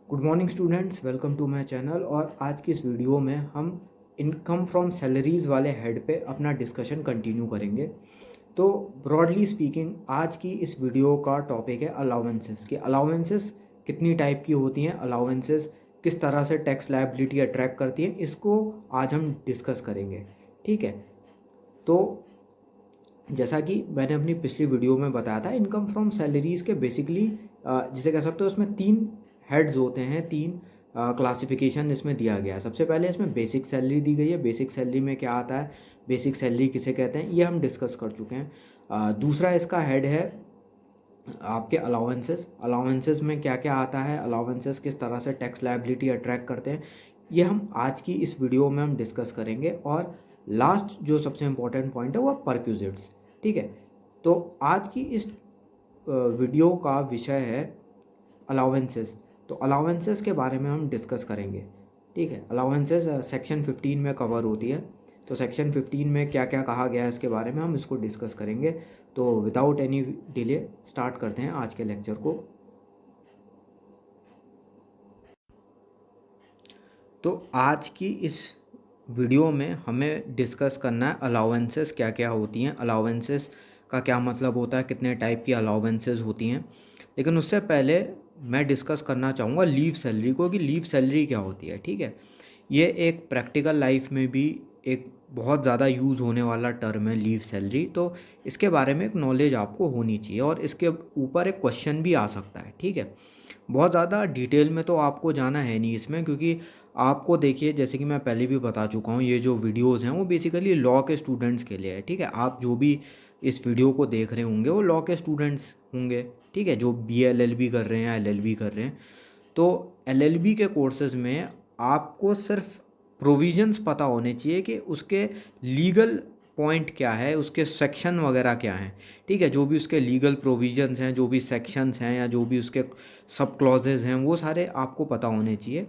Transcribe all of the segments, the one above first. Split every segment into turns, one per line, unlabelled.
Good morning students, welcome to my channel. और आज की इस वीडियो में हम इनकम फ्रॉम सैलरीज़ वाले हेड पे अपना डिस्कशन कंटिन्यू करेंगे। तो ब्रॉडली स्पीकिंग आज की इस वीडियो का टॉपिक है अलाउंसेस कि अलाउंसेस कितनी टाइप की होती हैं, अलाउंसेस किस तरह से टैक्स लायबिलिटी अट्रैक्ट करती हैं, इसको आज हम डिस्कस करेंगे। ठीक है, तो जैसा कि मैंने अपनी पिछली वीडियो में बताया था, इनकम फ्रॉम सैलरीज़ के बेसिकली जिसे कह सकते हो उसमें तीन हेड्स होते हैं, तीन क्लासिफिकेशन इसमें दिया गया है। सबसे पहले इसमें बेसिक सैलरी दी गई है। बेसिक सैलरी में क्या आता है, बेसिक सैलरी किसे कहते हैं, ये हम डिस्कस कर चुके हैं। दूसरा इसका हेड है आपके अलाउंसेस। अलाउंसेस में क्या क्या आता है, अलाउंसेस किस तरह से टैक्स लायबिलिटी अट्रैक्ट करते हैं, ये हम आज की इस वीडियो में हम डिस्कस करेंगे। और लास्ट जो सबसे इम्पोर्टेंट पॉइंट है वो परक्यूजिट्स। ठीक है, तो आज की इस वीडियो का विषय है अलाउंसेस। तो अलाउंसेस के बारे में हम डिस्कस करेंगे। ठीक है, अलाउंसेस सेक्शन 15 में कवर होती है। तो सेक्शन 15 में क्या क्या कहा गया है इसके बारे में हम इसको डिस्कस करेंगे। तो विदाउट एनी डिले स्टार्ट करते हैं आज के लेक्चर को। तो आज की इस वीडियो में हमें डिस्कस करना है अलाउंसेस क्या क्या होती हैं, अलाउंसेस का क्या मतलब होता है, कितने टाइप की अलाउंसेस होती हैं। लेकिन उससे पहले मैं डिस्कस करना चाहूँगा लीव सैलरी को, कि लीव सैलरी क्या होती है। ठीक है, ये एक प्रैक्टिकल लाइफ में भी एक बहुत ज़्यादा यूज़ होने वाला टर्म है लीव सैलरी। तो इसके बारे में एक नॉलेज आपको होनी चाहिए और इसके ऊपर एक क्वेश्चन भी आ सकता है। ठीक है, बहुत ज़्यादा डिटेल में तो आपको जाना है नहीं इसमें, क्योंकि आपको देखिए जैसे कि मैं पहले भी बता चुका हूँ, ये जो वीडियोज़ हैं वो बेसिकली लॉ के स्टूडेंट्स के लिए है। ठीक है, आप जो भी इस वीडियो को देख रहे होंगे वो लॉ के स्टूडेंट्स होंगे। ठीक है, जो BA LLB कर रहे हैं या LLB कर रहे हैं। तो LLB के कोर्सेज़ में आपको सिर्फ प्रोविजंस पता होने चाहिए कि उसके लीगल पॉइंट क्या है, उसके सेक्शन वगैरह क्या हैं। ठीक है, जो भी उसके लीगल प्रोविजंस हैं, जो भी सेक्शंस हैं या जो भी उसके सब क्लॉजेज हैं, वो सारे आपको पता होने चाहिए।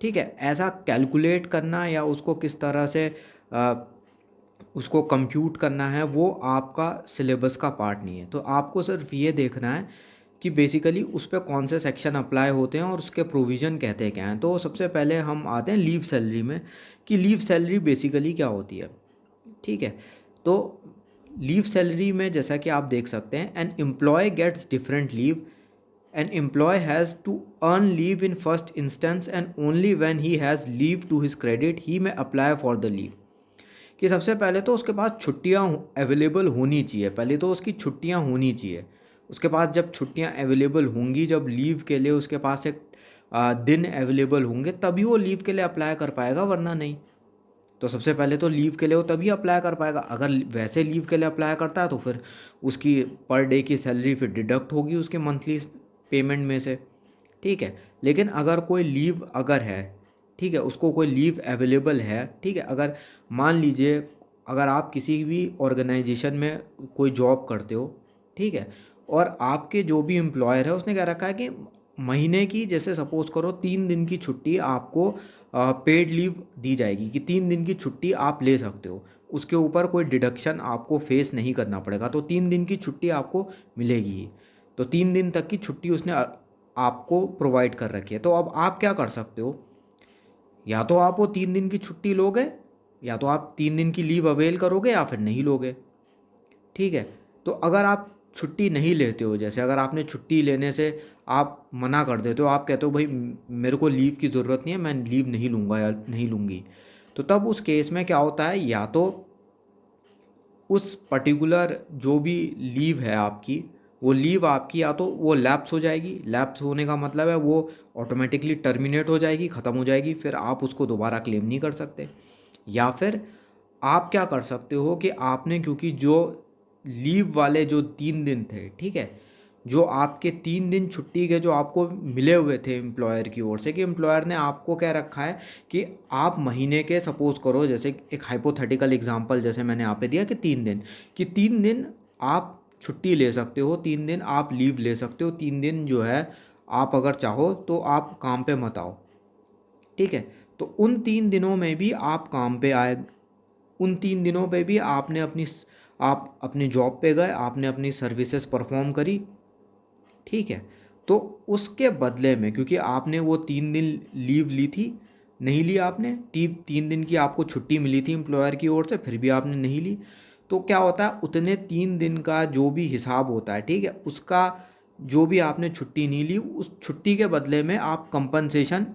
ठीक है, ऐसा कैलकुलेट करना या उसको किस तरह से उसको कंप्यूट करना है वो आपका सिलेबस का पार्ट नहीं है। तो आपको सिर्फ ये देखना है कि बेसिकली उस पर कौन से सेक्शन अप्लाई होते हैं और उसके प्रोविज़न कहते क्या हैं। तो सबसे पहले हम आते हैं लीव सैलरी में, कि लीव सैलरी बेसिकली क्या होती है। ठीक है, तो लीव सैलरी में जैसा कि आप देख सकते हैं, an employee gets different leave. An employee has to earn leave in first instance and only when he has leave to his credit he may apply for the leave. कि सबसे पहले तो उसके पास छुट्टियाँ अवेलेबल होनी चाहिए, पहले तो उसकी छुट्टियाँ होनी चाहिए। उसके पास जब छुट्टियाँ अवेलेबल होंगी, जब लीव के लिए उसके पास एक दिन अवेलेबल होंगे, तभी वो लीव के लिए अप्लाई कर पाएगा, वरना नहीं। तो सबसे पहले तो लीव के लिए वो तभी अप्लाई कर पाएगा। अगर वैसे लीव के लिए अप्लाई करता है तो फिर उसकी पर डे की सैलरी फिर डिडक्ट होगी उसके मंथली पेमेंट में से। ठीक है, लेकिन अगर कोई लीव अगर है, ठीक है, उसको कोई लीव अवेलेबल है। ठीक है, अगर मान लीजिए अगर आप किसी भी ऑर्गेनाइजेशन में कोई जॉब करते हो, ठीक है, और आपके जो भी एम्प्लॉयर है उसने क्या रखा है कि महीने की, जैसे सपोज़ करो 3 दिन की छुट्टी आपको पेड लीव दी जाएगी, कि 3 दिन की छुट्टी आप ले सकते हो, उसके ऊपर कोई डिडक्शन आपको फेस नहीं करना पड़ेगा। तो 3 दिन की छुट्टी आपको मिलेगी। तो 3 दिन तक की छुट्टी उसने आपको प्रोवाइड कर रखी है। तो अब आप क्या कर सकते हो, या तो आप वो 3 दिन की छुट्टी लोगे, या तो आप 3 दिन की लीव अवेल करोगे, या फिर नहीं लोगे। ठीक है, तो अगर आप छुट्टी नहीं लेते हो, जैसे अगर आपने छुट्टी लेने से आप मना कर देते हो, आप कहते हो भाई मेरे को लीव की ज़रूरत नहीं है, मैं लीव नहीं लूँगा या नहीं लूँगी, तो तब उस केस में क्या होता है, या तो उस पर्टिकुलर जो भी लीव है आपकी, वो लीव आपकी या तो वो लैप्स हो जाएगी। लैप्स होने का मतलब है वो ऑटोमेटिकली टर्मिनेट हो जाएगी, ख़त्म हो जाएगी, फिर आप उसको दोबारा क्लेम नहीं कर सकते। या फिर आप क्या कर सकते हो कि आपने, क्योंकि जो लीव वाले जो 3 दिन थे, ठीक है, जो आपके 3 दिन छुट्टी के जो आपको मिले हुए थे एम्प्लॉयर की ओर से, कि एम्प्लॉयर ने आपको क्या रखा है कि आप महीने के, सपोज़ करो जैसे एक हाइपोथेटिकल एग्जांपल जैसे मैंने यहाँ पे दिया कि 3 दिन, कि 3 दिन आप छुट्टी ले सकते हो, 3 दिन आप लीव ले सकते हो, 3 दिन जो है आप अगर चाहो तो आप काम पे मत आओ। ठीक है, तो उन 3 दिनों में भी आप काम पे आए, उन 3 दिनों पे भी आपने आप अपनी जॉब पे गए, आपने अपनी सर्विसेज परफॉर्म करी। ठीक है, तो उसके बदले में, क्योंकि आपने वो 3 दिन लीव ली थी, नहीं ली आपने, 3 दिन की आपको छुट्टी मिली थी एम्प्लॉयर की ओर से, फिर भी आपने नहीं ली, तो क्या होता है उतने 3 दिन का जो भी हिसाब होता है, ठीक है, उसका जो भी आपने छुट्टी नहीं ली उस छुट्टी के बदले में आप कंपनसेशन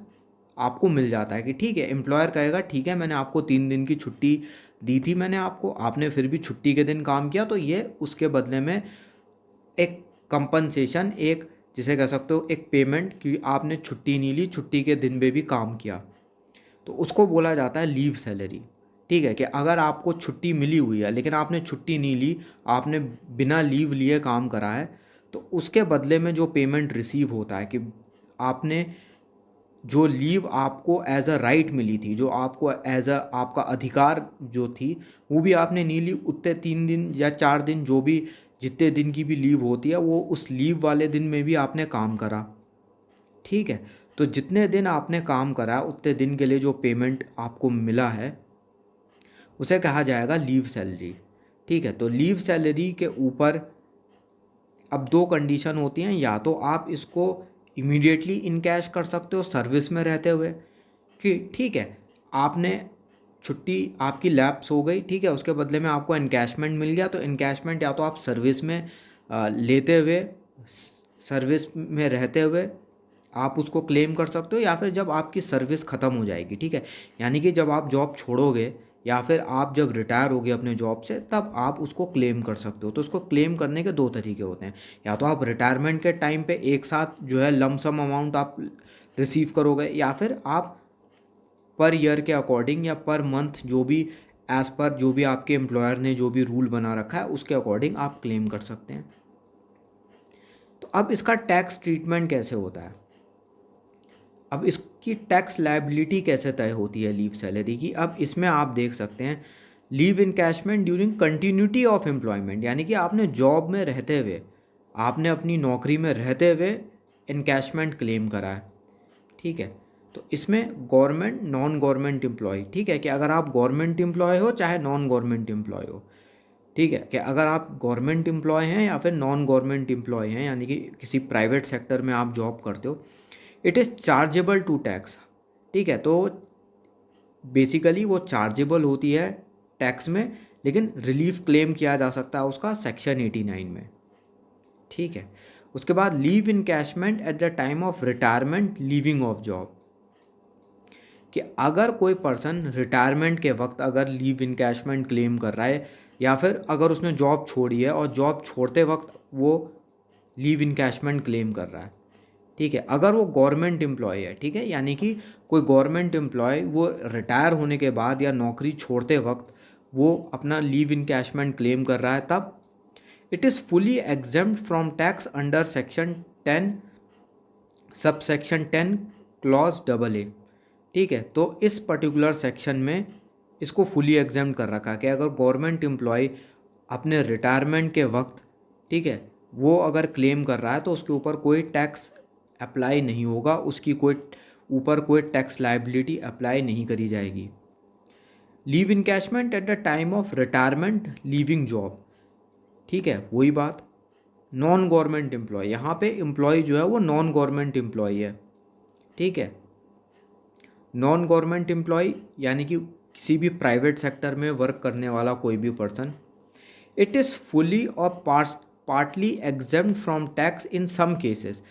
आपको मिल जाता है। कि ठीक है, एम्प्लॉयर कहेगा ठीक है मैंने आपको 3 दिन की छुट्टी दी थी मैंने आपको, आपने फिर भी छुट्टी के दिन काम किया, तो ये उसके बदले में एक कंपनसेशन, एक जिसे कह सकते हो एक पेमेंट, कि आपने छुट्टी नहीं ली, छुट्टी के दिन में भी काम किया, तो उसको बोला जाता है लीव सैलरी। ठीक है, कि अगर आपको छुट्टी मिली हुई है लेकिन आपने छुट्टी नहीं ली, आपने बिना लीव लिए काम करा है, तो उसके बदले में जो पेमेंट रिसीव होता है, कि आपने जो लीव आपको एज अ राइट मिली थी, जो आपको एज अ आपका अधिकार जो थी, वो भी आपने नहीं ली, उतने 3 दिन या 4 दिन जो भी जितने दिन की भी लीव होती है, वो उस लीव वाले दिन में भी आपने काम करा। ठीक है, तो जितने दिन आपने काम करा उतने दिन के लिए जो पेमेंट आपको मिला है उसे कहा जाएगा लीव सैलरी। ठीक है, तो लीव सैलरी के ऊपर अब 2 कंडीशन होती हैं, या तो आप इसको इमीडिएटली इन कैश कर सकते हो सर्विस में रहते हुए, कि ठीक है आपने छुट्टी आपकी लैप्स हो गई, ठीक है, उसके बदले में आपको इनकैशमेंट मिल गया, तो इनकैशमेंट या तो आप सर्विस में लेते हुए, सर्विस में रहते हुए आप उसको क्लेम कर सकते हो, या फिर जब आपकी सर्विस ख़त्म हो जाएगी। ठीक है, यानी कि जब आप जॉब छोड़ोगे या फिर आप जब रिटायर होगे अपने जॉब से, तब आप उसको क्लेम कर सकते हो। तो उसको क्लेम करने के 2 तरीके होते हैं, या तो आप रिटायरमेंट के टाइम पे एक साथ जो है लमसम अमाउंट आप रिसीव करोगे, या फिर आप पर ईयर के अकॉर्डिंग या पर मंथ जो भी एज़ पर जो भी आपके एम्प्लॉयर ने जो भी रूल बना रखा है उसके अकॉर्डिंग आप क्लेम कर सकते हैं। तो अब इसका टैक्स ट्रीटमेंट कैसे होता है, अब इसकी टैक्स लायबिलिटी कैसे तय होती है लीव सैलरी की। अब इसमें आप देख सकते हैं leave encashment during continuity of employment, यानी कि आपने जॉब में रहते हुए, आपने अपनी नौकरी में रहते हुए इनकैशमेंट क्लेम करा है। ठीक है, तो इसमें गवर्नमेंट नॉन गवर्नमेंट एम्प्लॉय, ठीक है, कि अगर आप गवर्नमेंट एम्प्लॉय हो चाहे नॉन गवर्नमेंट एम्प्लॉय हो, ठीक है, कि अगर आप गवर्नमेंट एम्प्लॉय हैं या फिर नॉन गवर्नमेंट एम्प्लॉय हैं, यानी कि किसी प्राइवेट सेक्टर में आप जॉब करते हो, it is chargeable to tax. ठीक है, तो बेसिकली वो चार्जेबल होती है टैक्स में, लेकिन रिलीफ क्लेम किया जा सकता है उसका सेक्शन 89 में। ठीक है, उसके बाद leave encashment at the time of retirement leaving of job, कि अगर कोई पर्सन रिटायरमेंट के वक्त अगर लीव इनकैशमेंट क्लेम कर रहा है, या फिर अगर उसने जॉब छोड़ी है और जॉब छोड़ते वक्त वो लीव इनकैशमेंट क्लेम कर रहा है। ठीक है, अगर वो गवर्नमेंट एम्प्लॉय है, ठीक है, यानी कि कोई गवर्नमेंट एम्प्लॉय वो रिटायर होने के बाद या नौकरी छोड़ते वक्त वो अपना लीव इनकैशमेंट क्लेम कर रहा है, तब it is fully exempt from tax under section 10 sub section 10 clause AA। ठीक है, तो इस पर्टिकुलर सेक्शन में इसको फुली एग्जेम्प्ट कर रखा है कि अगर गवर्नमेंट एम्प्लॉय अपने रिटायरमेंट के वक्त, ठीक है, वो अगर क्लेम कर रहा है तो उसके ऊपर कोई टैक्स अप्लाई नहीं होगा, उसकी कोई ऊपर कोई टैक्स लायबिलिटी अप्लाई नहीं करी जाएगी। Leave encashment at the time of retirement leaving job, ठीक है, वही बात। नॉन गवर्नमेंट एम्प्लॉय, यहाँ पे एम्प्लॉय जो है वो नॉन गवर्नमेंट एम्प्लॉय है। ठीक है, नॉन गवर्नमेंट एम्प्लॉय यानी कि किसी भी प्राइवेट सेक्टर में वर्क करने वाला कोई भी पर्सन, इट इज़ फुली और partly exempt from tax in some cases.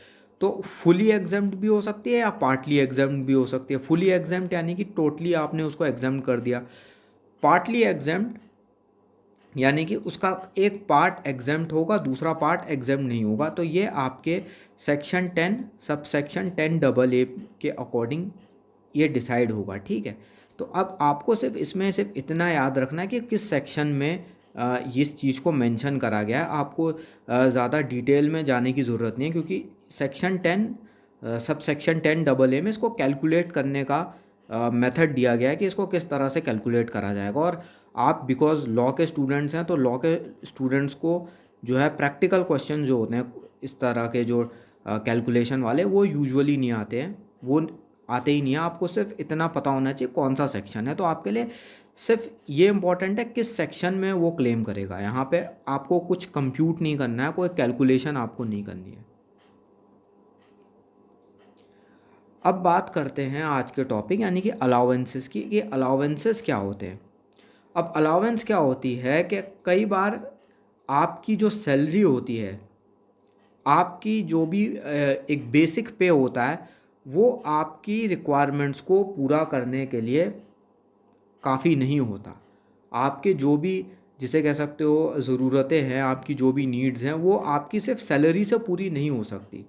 तो फुली एग्जेम्प्ट भी हो सकती है या पार्टली एग्जेम्प्ट भी हो सकती है। फुली एग्जेम्प्ट यानी कि टोटली आपने उसको एग्जेम्प्ट कर दिया, पार्टली एग्जेम्प्ट यानी कि उसका एक पार्ट एग्जेम्प्ट होगा दूसरा पार्ट एग्जेम्प्ट नहीं होगा। तो ये आपके सेक्शन 10 सब सेक्शन 10AA के अकॉर्डिंग ये डिसाइड होगा। ठीक है, तो अब आपको सिर्फ इसमें सिर्फ इतना याद रखना है कि किस सेक्शन में इस चीज़ को मेंशन करा गया है। आपको ज़्यादा डिटेल में जाने की ज़रूरत नहीं है, क्योंकि सेक्शन 10 सब सेक्शन 10AA में इसको कैलकुलेट करने का मेथड दिया गया है कि इसको किस तरह से कैलकुलेट करा जाएगा। और आप बिकॉज लॉ के स्टूडेंट्स हैं, तो लॉ के स्टूडेंट्स को जो है प्रैक्टिकल क्वेश्चन जो होते हैं इस तरह के जो कैलकुलेशन वाले, वो यूजुअली नहीं आते हैं, वो आते ही नहीं है। आपको सिर्फ इतना पता होना चाहिए कौन सा सेक्शन है। तो आपके लिए सिर्फ ये इम्पॉर्टेंट है किस सेक्शन में वो क्लेम करेगा। यहाँ पे आपको कुछ कंप्यूट नहीं करना है, कोई कैलकुलेशन आपको नहीं करनी है। अब बात करते हैं आज के टॉपिक यानी कि अलाउंसेस की, कि अलाउंसेस क्या होते हैं। अब अलाउंस क्या होती है कि कई बार आपकी जो सैलरी होती है, आपकी जो भी एक बेसिक पे होता है, वो आपकी रिक्वायरमेंट्स को पूरा करने के लिए काफ़ी नहीं होता। आपके जो भी, जिसे कह सकते हो, ज़रूरतें हैं, आपकी जो भी नीड्स हैं, वो आपकी सिर्फ सैलरी से पूरी नहीं हो सकती।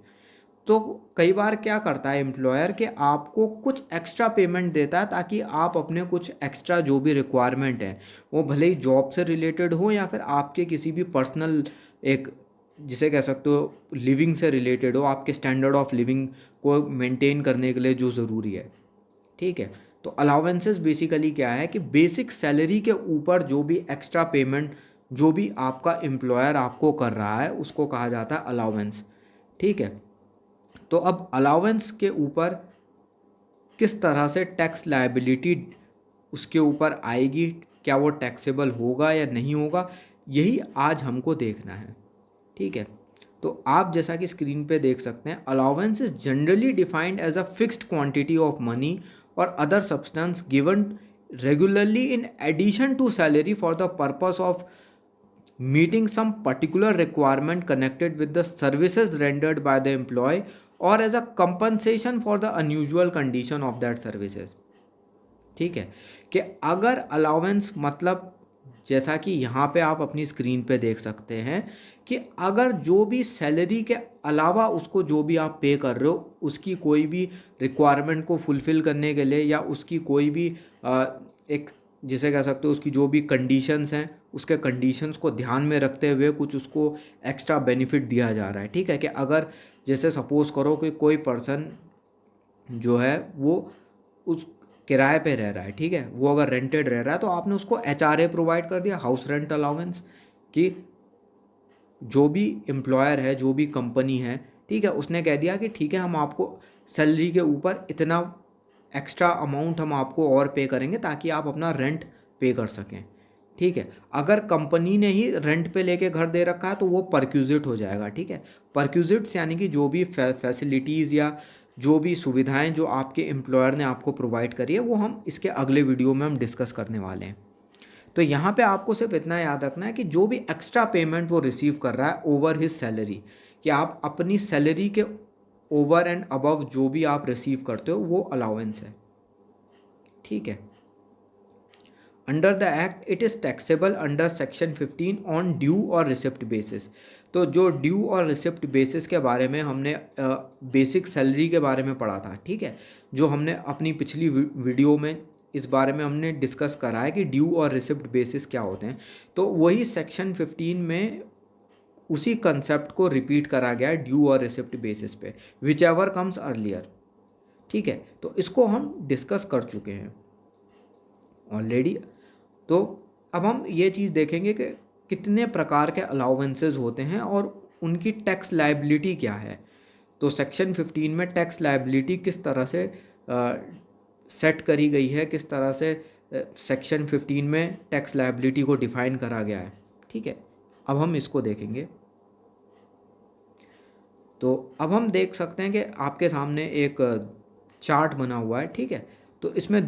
तो कई बार क्या करता है एम्प्लॉयर कि आपको कुछ एक्स्ट्रा पेमेंट देता है ताकि आप अपने कुछ एक्स्ट्रा जो भी रिक्वायरमेंट है, वो भले ही जॉब से रिलेटेड हो या फिर आपके किसी भी पर्सनल, एक जिसे कह सकते हो लिविंग से रिलेटेड हो, आपके स्टैंडर्ड ऑफ लिविंग को मेंटेन करने के लिए जो ज़रूरी है। ठीक है। तो अलाउंसेस बेसिकली क्या है कि बेसिक सैलरी के ऊपर जो भी एक्स्ट्रा पेमेंट जो भी आपका एम्प्लॉयर आपको कर रहा है, उसको कहा जाता है अलाउंस। ठीक है। तो अब अलाउंस के ऊपर किस तरह से टैक्स लायबिलिटी उसके ऊपर आएगी, क्या वो टैक्सेबल होगा या नहीं होगा, यही आज हमको देखना है। ठीक है। तो आप जैसा कि स्क्रीन पे देख सकते हैं, allowance is generally defined as a fixed quantity of money और other substance given regularly in addition to salary for the purpose of meeting some particular requirement connected with the services rendered by the employee or as a compensation for the unusual condition of that services। ठीक है। कि अगर allowance मतलब, जैसा कि यहाँ पे आप अपनी स्क्रीन पे देख सकते हैं, कि अगर जो भी सैलरी के अलावा उसको जो भी आप पे कर रहे हो, उसकी कोई भी रिक्वायरमेंट को फुलफ़िल करने के लिए, या उसकी कोई भी एक, जिसे कह सकते हो, उसकी जो भी कंडीशंस हैं, उसके कंडीशंस को ध्यान में रखते हुए कुछ उसको एक्स्ट्रा बेनिफिट दिया जा रहा है। ठीक है। कि अगर जैसे सपोज़ करो कि कोई पर्सन जो है वो उस किराए पे रह रहा है, ठीक है, वो अगर रेंटेड रह रहा है, तो आपने उसको HRA प्रोवाइड कर दिया, हाउस रेंट अलाउंस, कि जो भी एम्प्लॉयर है, जो भी कंपनी है, ठीक है, उसने कह दिया कि ठीक है, हम आपको सैलरी के ऊपर इतना एक्स्ट्रा अमाउंट हम आपको और पे करेंगे ताकि आप अपना रेंट पे कर सकें। ठीक है। अगर कंपनी ने ही रेंट पे लेके घर दे रखा है तो वो परक्यूजिट हो जाएगा। ठीक है। परक्यूजिट्स यानी कि जो भी फैसिलिटीज़ या जो भी सुविधाएं जो आपके एम्प्लॉयर ने आपको प्रोवाइड करी है, वो हम इसके अगले वीडियो में हम डिस्कस करने वाले हैं। तो यहाँ पे आपको सिर्फ इतना याद रखना है कि जो भी एक्स्ट्रा पेमेंट वो रिसीव कर रहा है ओवर हिज सैलरी, कि आप अपनी सैलरी के ओवर एंड अबव जो भी आप रिसीव करते हो, वो अलाउंस है। ठीक है। Under the act it is taxable under section 15 on due और रिसिप्ट बेसिस। तो जो ड्यू और रिसिप्ट बेसिस के बारे में हमने बेसिक सैलरी के बारे में पढ़ा था, ठीक है, जो हमने अपनी पिछली वीडियो में इस बारे में हमने डिस्कस करा है कि ड्यू और रिसिप्ट बेसिस क्या होते हैं। तो वही सेक्शन 15 में उसी कंसेप्ट को रिपीट करा गया है ड्यू और रिसिप्ट बेसिस पे, विच एवर कम्स अर्लियर। ठीक है। तो इसको हम डिस्कस कर चुके हैं ऑलरेडी। तो अब हम ये चीज़ देखेंगे कि कितने प्रकार के अलाउंसेस होते हैं और उनकी टैक्स लायबिलिटी क्या है। तो सेक्शन 15 में टैक्स लायबिलिटी किस तरह से सेट करी गई है, किस तरह से सेक्शन 15 में टैक्स लायबिलिटी को डिफाइन करा गया है। ठीक है। अब हम इसको देखेंगे। तो अब हम देख सकते हैं कि आपके सामने एक चार्ट बना हुआ है। ठीक है। तो इसमें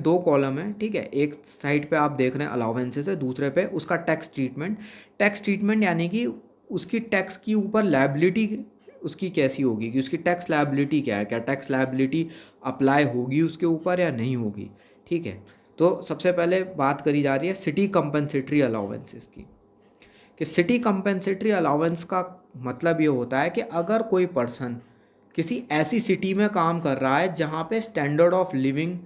दो कॉलम है। ठीक है। एक साइड पे आप देख रहे हैं अलाउंसेस है, दूसरे पे उसका टैक्स ट्रीटमेंट। टैक्स ट्रीटमेंट यानी कि उसकी टैक्स की ऊपर लायबिलिटी उसकी कैसी होगी, कि उसकी टैक्स लायबिलिटी क्या है, क्या टैक्स लायबिलिटी अप्लाई होगी उसके ऊपर या नहीं होगी। ठीक है। तो सबसे पहले बात करी जा रही है सिटी कंपनसेटरी अलाउंसेस की, कि सिटी कंपनसेटरी अलाउंस का मतलब ये होता है कि अगर कोई पर्सन किसी ऐसी सिटी में काम कर रहा है जहाँ पे स्टैंडर्ड ऑफ लिविंग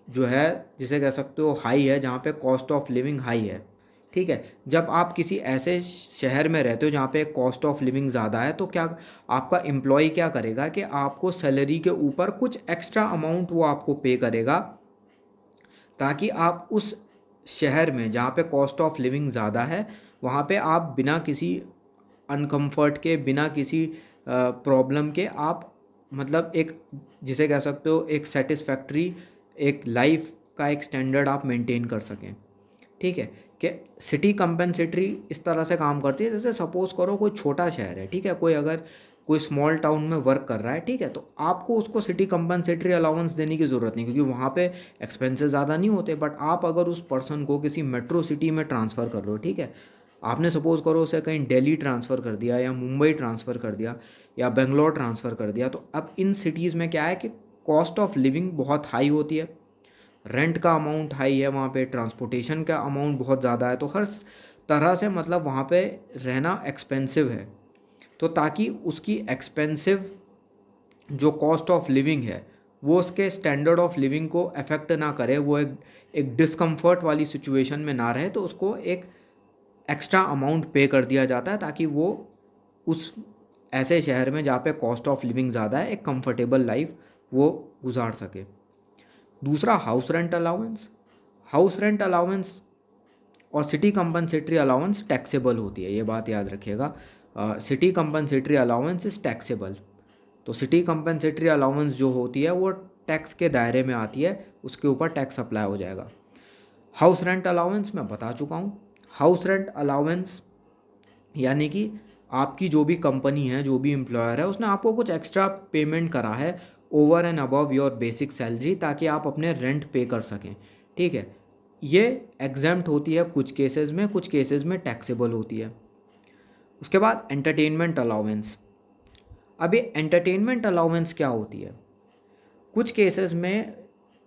जो है, जिसे कह सकते हो हाई है, जहाँ पे कॉस्ट ऑफ लिविंग हाई है। ठीक है। जब आप किसी ऐसे शहर में रहते हो जहाँ पे कॉस्ट ऑफ लिविंग ज़्यादा है, तो क्या आपका एम्प्लॉय क्या करेगा कि आपको सैलरी के ऊपर कुछ एक्स्ट्रा अमाउंट वो आपको पे करेगा, ताकि आप उस शहर में जहाँ पे कॉस्ट ऑफ लिविंग ज़्यादा है, वहाँ पे आप बिना किसी अनकम्फर्ट के, बिना किसी प्रॉब्लम के, आप मतलब एक, जिसे कह सकते हो, एक सेटिस्फैक्ट्री एक लाइफ का एक स्टैंडर्ड आप मेंटेन कर सकें। ठीक है। कि सिटी कंपनसेटरी इस तरह से काम करती है, जैसे सपोज़ करो कोई छोटा शहर है, ठीक है, कोई अगर कोई स्मॉल टाउन में वर्क कर रहा है, ठीक है, तो आपको उसको सिटी कंपनसेटरी अलाउंस देने की ज़रूरत नहीं, क्योंकि वहाँ पे एक्सपेंसेस ज़्यादा नहीं होते। बट आप अगर उस पर्सन को किसी मेट्रो सिटी में ट्रांसफ़र कर रहे हो, ठीक है, आपने सपोज़ करो उसे कहीं दिल्ली ट्रांसफ़र कर दिया या मुंबई ट्रांसफ़र कर दिया या बेंगलोर ट्रांसफ़र कर दिया, तो अब इन सिटीज़ में क्या है कि कॉस्ट ऑफ लिविंग बहुत हाई होती है, रेंट का अमाउंट हाई है वहाँ पे, ट्रांसपोर्टेशन का अमाउंट बहुत ज़्यादा है, तो हर तरह से मतलब वहाँ पे रहना एक्सपेंसिव है। तो ताकि उसकी एक्सपेंसिव जो कॉस्ट ऑफ लिविंग है वो उसके स्टैंडर्ड ऑफ लिविंग को अफेक्ट ना करे, वो एक डिस्कम्फर्ट वाली सिचुएशन में ना रहे, तो उसको एक एक्स्ट्रा अमाउंट पे कर दिया जाता है ताकि वो उस ऐसे शहर में जहाँ पे कॉस्ट ऑफ लिविंग ज़्यादा है एक कंफर्टेबल लाइफ वो गुजार सके। दूसरा house rent allowance. House rent allowance और सिटी कंपनसेटरी अलाउंस टैक्सेबल होती है, ये बात याद रखिएगा। City compensatory allowance is taxable. तो सिटी कंपनसेटरी अलाउंस जो होती है वो टैक्स के दायरे में आती है, उसके ऊपर टैक्स अप्लाई हो जाएगा। हाउस रेंट अलाउंस मैं बता चुका हूँ। हाउस रेंट अलाउंस यानी कि आपकी जो भी कंपनी है, जो भी एम्प्लॉयर है, उसने आपको कुछ एक्स्ट्रा पेमेंट करा है over and above your basic salary, ताकि आप अपने रेंट पे कर सकें, ठीक है। ये एग्जेम्प्ट होती है कुछ केसेस में, कुछ केसेस में टैक्सेबल होती है। उसके बाद एंटरटेनमेंट अलाउंस। अब ये एंटरटेनमेंट अलाउंस क्या होती है? कुछ केसेस में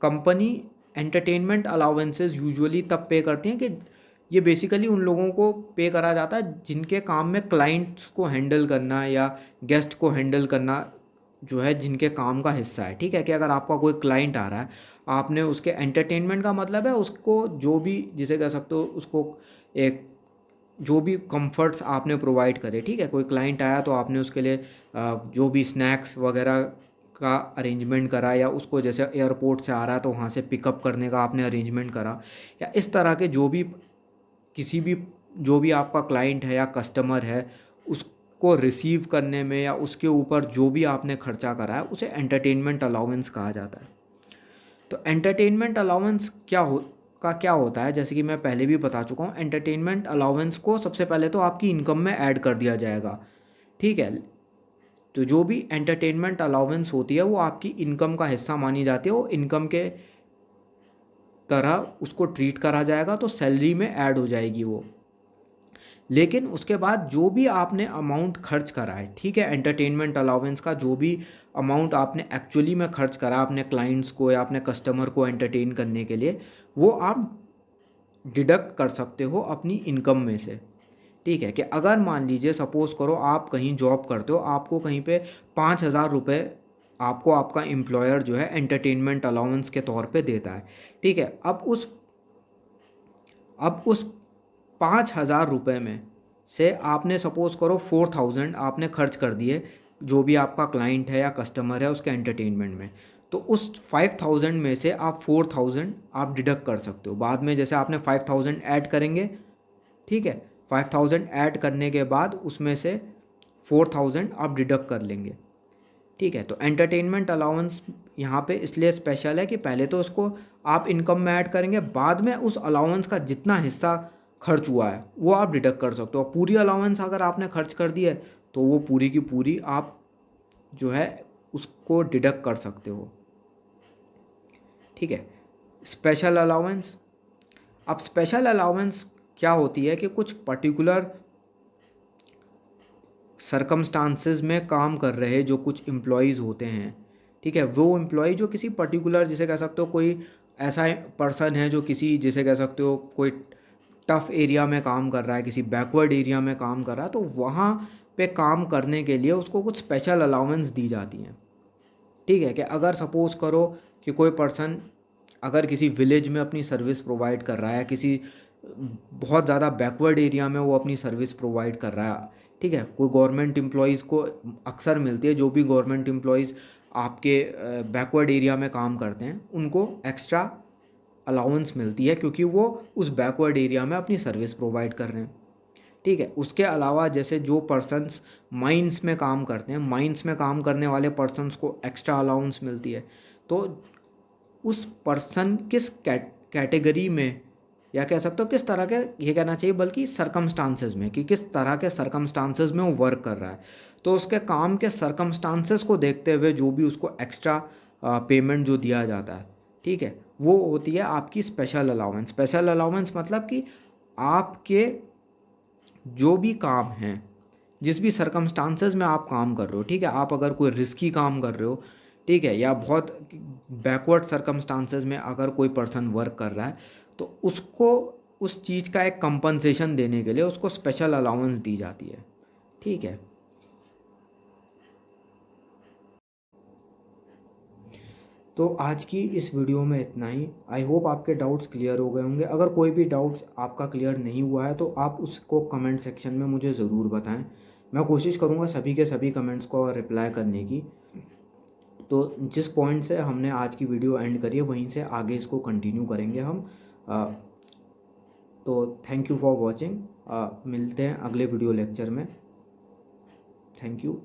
कंपनी एंटरटेनमेंट अलाउंसेस यूजुअली तब पे करती हैं कि ये बेसिकली उन लोगों को पे करा जाता है जिनके काम में क्लाइंट्स को हैंडल करना या गेस्ट को हैंडल करना जो है जिनके काम का हिस्सा है, ठीक है। कि अगर आपका कोई क्लाइंट आ रहा है, आपने उसके एंटरटेनमेंट का मतलब है उसको जो भी जिसे कह सकते हो उसको एक जो भी कंफर्ट्स आपने प्रोवाइड करे, ठीक है। कोई क्लाइंट आया तो आपने उसके लिए जो भी स्नैक्स वगैरह का अरेंजमेंट करा, या उसको जैसे एयरपोर्ट से आ रहा है तो वहाँ से पिकअप करने का आपने अरेंजमेंट करा, या इस तरह के जो भी किसी भी जो भी आपका क्लाइंट है या कस्टमर है उसको रिसीव करने में या उसके ऊपर जो भी आपने खर्चा करा है उसे एंटरटेनमेंट अलाउंस कहा जाता है। तो एंटरटेनमेंट अलाउंस क्या होता है, जैसे कि मैं पहले भी बता चुका हूँ, एंटरटेनमेंट अलाउंस को सबसे पहले तो आपकी इनकम में ऐड कर दिया जाएगा, ठीक है। तो जो भी एंटरटेनमेंट अलाउंस होती है वो आपकी इनकम का हिस्सा मानी जाती है, वो इनकम के तरह उसको ट्रीट करा जाएगा, तो सैलरी में ऐड हो जाएगी वो। लेकिन उसके बाद जो भी आपने अमाउंट खर्च करा है, ठीक है, एंटरटेनमेंट अलाउंस का जो भी अमाउंट आपने एक्चुअली में खर्च करा अपने क्लाइंट्स को या अपने कस्टमर को एंटरटेन करने के लिए, वो आप डिडक्ट कर सकते हो अपनी इनकम में से, ठीक है। कि अगर मान लीजिए सपोज़ करो आप कहीं जॉब करते हो, आपको कहीं पे 5,000 रुपये आपको आपका एम्प्लॉयर जो है एंटरटेनमेंट अलाउंस के तौर पे देता है, ठीक है। अब उस 5,000 रुपये में से आपने सपोज़ करो 4,000 आपने खर्च कर दिए जो भी आपका क्लाइंट है या कस्टमर है उसके एंटरटेनमेंट में, तो उस 5,000 में से आप 4,000 आप डिडक्ट कर सकते हो। बाद में जैसे आपने 5,000 ऐड करेंगे, ठीक है, 5,000 ऐड करने के बाद उसमें से 4,000 आप डिडक्ट कर लेंगे, ठीक है। तो एंटरटेनमेंट अलाउंस यहाँ पे इसलिए स्पेशल है कि पहले तो उसको आप इनकम में ऐड करेंगे, बाद में उस अलाउंस का जितना हिस्सा खर्च हुआ है वो आप डिडक्ट कर सकते हो। पूरी अलाउंस अगर आपने खर्च कर दी है तो वो पूरी की पूरी आप जो है उसको डिडक्ट कर सकते हो, ठीक है। Special allowance. अब स्पेशल अलाउंस क्या होती है कि कुछ पर्टिकुलर सरकमस्टांसेस में काम कर रहे जो कुछ एम्प्लॉयज़ होते हैं, ठीक है, वो एम्प्लॉय जो किसी पर्टिकुलर जिसे कह सकते हो कोई ऐसा पर्सन है जो किसी जिसे कह सकते हो कोई टफ़ एरिया में काम कर रहा है, किसी बैकवर्ड एरिया में काम कर रहा है, तो वहाँ पे काम करने के लिए उसको कुछ स्पेशल अलाउंस दी जाती हैं, ठीक है। कि अगर सपोज़ करो कि कोई पर्सन अगर किसी विलेज में अपनी सर्विस प्रोवाइड कर रहा है, किसी बहुत ज़्यादा बैकवर्ड एरिया में वो अपनी सर्विस प्रोवाइड कर रहा है, ठीक है। कोई गवर्नमेंट एम्प्लॉयज़ को अक्सर मिलती है, जो भी गवर्नमेंट एम्प्लॉयज़ आपके बैकवर्ड एरिया में काम करते हैं उनको एक्स्ट्रा अलाउंस मिलती है क्योंकि वो उस बैकवर्ड एरिया में अपनी सर्विस प्रोवाइड कर रहे हैं, ठीक है। उसके अलावा जैसे जो पर्सन्स माइंस में काम करते हैं, माइंस में काम करने वाले पर्सन्स को एक्स्ट्रा अलाउंस मिलती है। तो उस पर्सन किस कैटेगरी में या कह सकते हो किस तरह के, ये कहना चाहिए बल्कि सरकमस्टांसेस में, कि किस तरह के सरकमस्टांसेस में वो वर्क कर रहा है। तो उसके काम के सरकमस्टांसेस को देखते हुए जो भी उसको एक्स्ट्रा पेमेंट जो दिया जाता है, ठीक है, वो होती है आपकी स्पेशल अलाउंस। स्पेशल अलाउंस मतलब कि आपके जो भी काम हैं, जिस भी सरकमस्टांसेस में आप काम कर रहे हो, ठीक है, आप अगर कोई रिस्की काम कर रहे हो, ठीक है, या बहुत बैकवर्ड सरकमस्टांसेस में अगर कोई पर्सन वर्क कर रहा है, तो उसको उस चीज़ का एक कंपनसेशन देने के लिए उसको स्पेशल अलाउंस दी जाती है, ठीक है। तो आज की इस वीडियो में इतना ही। आई होप आपके डाउट्स क्लियर हो गए होंगे। अगर कोई भी डाउट्स आपका क्लियर नहीं हुआ है तो आप उसको कमेंट सेक्शन में मुझे ज़रूर बताएं। मैं कोशिश करूँगा सभी के सभी कमेंट्स को रिप्लाई करने की। तो जिस पॉइंट से हमने आज की वीडियो एंड करी है वहीं से आगे इसको कंटिन्यू करेंगे हम। तो थैंक यू फॉर वॉचिंग। मिलते हैं अगले वीडियो लेक्चर में। Thank you.